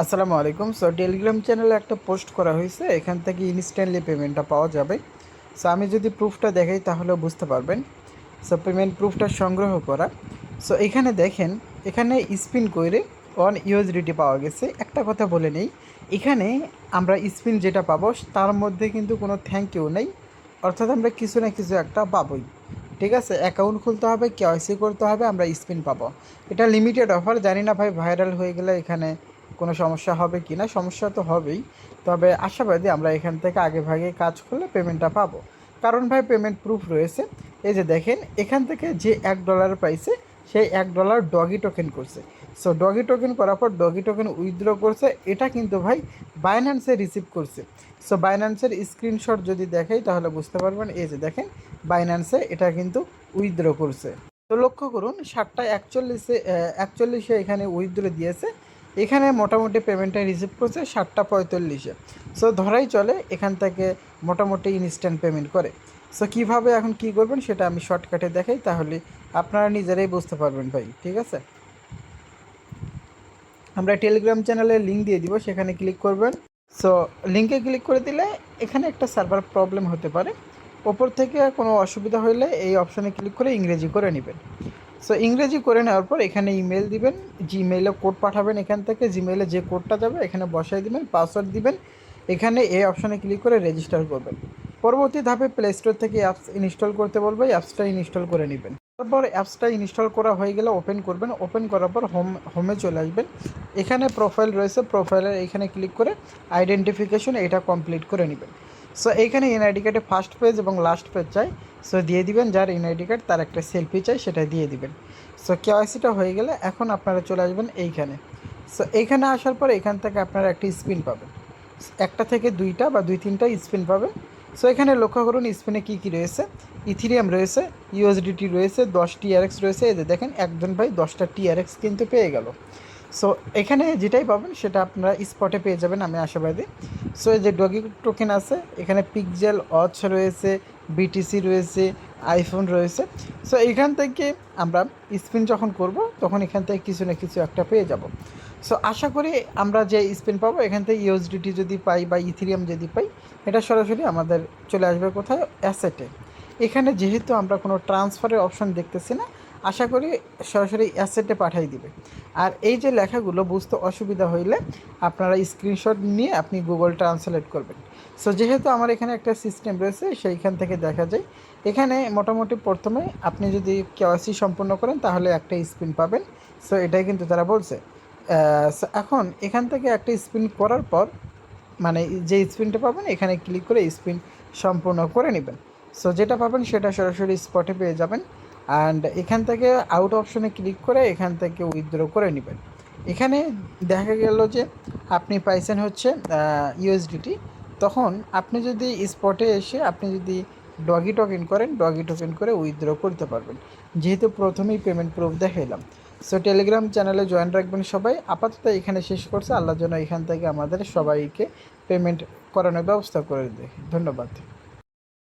আসসালামু আলাইকুম। So Telegram চ্যানেলে একটা পোস্ট করা হয়েছে, এখান থেকে ইনস্ট্যান্টলি পেমেন্টটা পাওয়া যাবে। সো আমি যদি প্রুফটা দেখাই তাহলে বুঝতে পারবেন। সো পেমেন্ট প্রুফটা সংগ্রহ করা। সো এখানে দেখেন, এখানে স্পিন করে ইউএসডিটি পাওয়া গেছে। একটা কথা বলে নেই, এখানে আমরা স্পিন যেটা পাবো তার মধ্যে কিন্তু কোনো থ্যাংক ইউ নেই, অর্থাৎ আমরা কিছু না কিছু একটা পাবোই। ঠিক আছে, অ্যাকাউন্ট খুলতে হবে, কেওয়াইসি করতে হবে, আমরা স্পিন পাবো। এটা লিমিটেড অফার, জানি না ভাই ভাইরাল হয়ে গেলে এখানে কোনো সমস্যা হবে কি না। সমস্যা তো হবেই, তবে আশাবাদী আমরা এখান থেকে আগে ভাগে কাজ করলে পেমেন্টটা পাবো। কারণ ভাই পেমেন্ট প্রুফ রয়েছে। এই যে দেখেন, এখান থেকে যে $1 পাইছে সেই $1 ডগি টোকেন করছে। সো ডগি টোকেন করার পর ডগি টোকেন উইথড্র করছে, এটা কিন্তু ভাই বাইন্যান্সে রিসিভ করছে। সো বাইন্যান্সের স্ক্রিনশট যদি দেখাই তাহলে বুঝতে পারবেন। এই যে দেখেন, বাইন্যান্সে এটা কিন্তু উইথড্র করছে। তো লক্ষ্য করুন, 7:41 এখানে উইথড্র দিয়েছে। এখানে মোটামুটি পেমেন্টটা রিসিভ করছে 7:45। সো ধরাই চলে এখান থেকে মোটামুটি ইনস্ট্যান্ট পেমেন্ট করে। সো কীভাবে এখন কী করবেন সেটা আমি শর্টকাটে দেখাই, তাহলে আপনারা নিজেরাই বুঝতে পারবেন ভাই। ঠিক আছে, আমরা টেলিগ্রাম চ্যানেলের লিঙ্ক দিয়ে দিব, সেখানে ক্লিক করবেন। সো লিঙ্কে ক্লিক করে দিলে এখানে একটা সার্ভার প্রবলেম হতে পারে। ওপর থেকে কোনো অসুবিধা হলে এই অপশানে ক্লিক করে ইংরেজি করে নেবেন। সো ইংরেজি করে নেওয়ার পর এখানে ইমেল দিবেন, জিমেইলে কোড পাঠাবেন। এখান থেকে জিমেইলে যে কোডটা যাবে এখানে বসাই দিবেন, পাসওয়ার্ড দিবেন। এখানে এই অপশানে ক্লিক করে রেজিস্টার করবেন। পরবর্তী ধাপে প্লে স্টোর থেকে অ্যাপস ইনস্টল করতে বলবে, অ্যাপসটা ইনস্টল করে নেবেন। তারপর অ্যাপসটা ইনস্টল করা হয়ে গেলে ওপেন করবেন। ওপেন করার পর হোমে চলে আসবেন। এখানে প্রোফাইল রয়েছে, প্রোফাইলের এখানে ক্লিক করে আইডেন্টিফিকেশন এটা কমপ্লিট করে নেবেন। সো এইখানে এনআইডি কার্ডে ফার্স্ট পেজ এবং লাস্ট পেজ চাই, সো দিয়ে দিবেন। যার এনআইডি কার্ড তার একটা সেলফি চাই, সেটা দিয়ে দিবেন। সো কেওয়াইসিটা হয়ে গেলে এখন আপনারা চলে আসবেন এইখানে। সো এইখানে আসার পর এখান থেকে আপনারা একটা স্পিন পাবেন, একটা থেকে দুইটা বা দুই তিনটা স্পিন পাবেন। সো এখানে লক্ষ্য করুন স্পিনে কী কী রয়েছে। ইথিরিয়াম রয়েছে, ইউএসডিটি রয়েছে, 10 টিআরএক্স রয়েছে। এই যে দেখেন, একজন ভাই 10টা টিআরএক্স কিন্তু পেয়ে গেল। সো এখানে যেটাই পাবেন সেটা আপনারা স্পটে পেয়ে যাবেন, আমি আশাবাদী। সো এই যে ডগি টোকেন আছে, এখানে পিকজেল ওয়াচ রয়েছে, বিটিসি রয়েছে, আইফোন রয়েছে। সো এখান থেকে আমরা স্পিন যখন করব তখন এখান থেকে কিছু না কিছু একটা পেয়ে যাব। সো আশা করি আমরা যে স্পিন পাবো এখান থেকে ইউএসডিটি যদি পাই বা ইথিরিয়াম যদি পাই, এটা সরাসরি আমাদের চলে আসবে কোথায়, অ্যাসেটে। এখানে যেহেতু আমরা কোনো ট্রান্সফারের অপশন দেখতেছি না, আশা করি সরাসরি অ্যাসেটে পাঠিয়ে দিবে। আর এই যে লেখাগুলো বুঝতে অসুবিধা হইলে আপনারা স্ক্রিনশট নিয়ে আপনি গুগল ট্রান্সলেট করবেন। সো যেহেতু আমার এখানে একটা সিস্টেম রয়েছে, সেইখান থেকে দেখা যায়। এখানে মোটামুটি প্রথমে আপনি যদি কেওয়াইসি সম্পূর্ণ করেন তাহলে একটা স্পিন পাবেন। সো এটাই কিন্তু তারা বলছে। এখন এখান থেকে একটা স্পিন করার পর, মানে যে স্পিনটা পাবেন এখানে ক্লিক করে স্পিন সম্পূর্ণ করে নেবেন। সো যেটা পাবেন সেটা সরাসরি স্পটে পেয়ে যাবেন। অ্যান্ড এখান থেকে আউট অপশনে ক্লিক করে এখান থেকে উইথড্র করে নেবেন। এখানে দেখা গেল যে আপনি পাইছেন হচ্ছে ইউএসডিটি। তখন আপনি যদি স্পটে এসে আপনি যদি ডগি টোকেন করেন, ডগি টোকেন করে উইথড্র করতে পারবেন, যেহেতু প্রথমেই পেমেন্ট প্রুফ দেখাইলাম। সো টেলিগ্রাম চ্যানেলে জয়েন রাখবেন সবাই। আপাতত এখানে শেষ করছে, আল্লাহর জন্য এখান থেকে আমাদের সবাইকে পেমেন্ট করানোর ব্যবস্থা করে দেয়। ধন্যবাদ।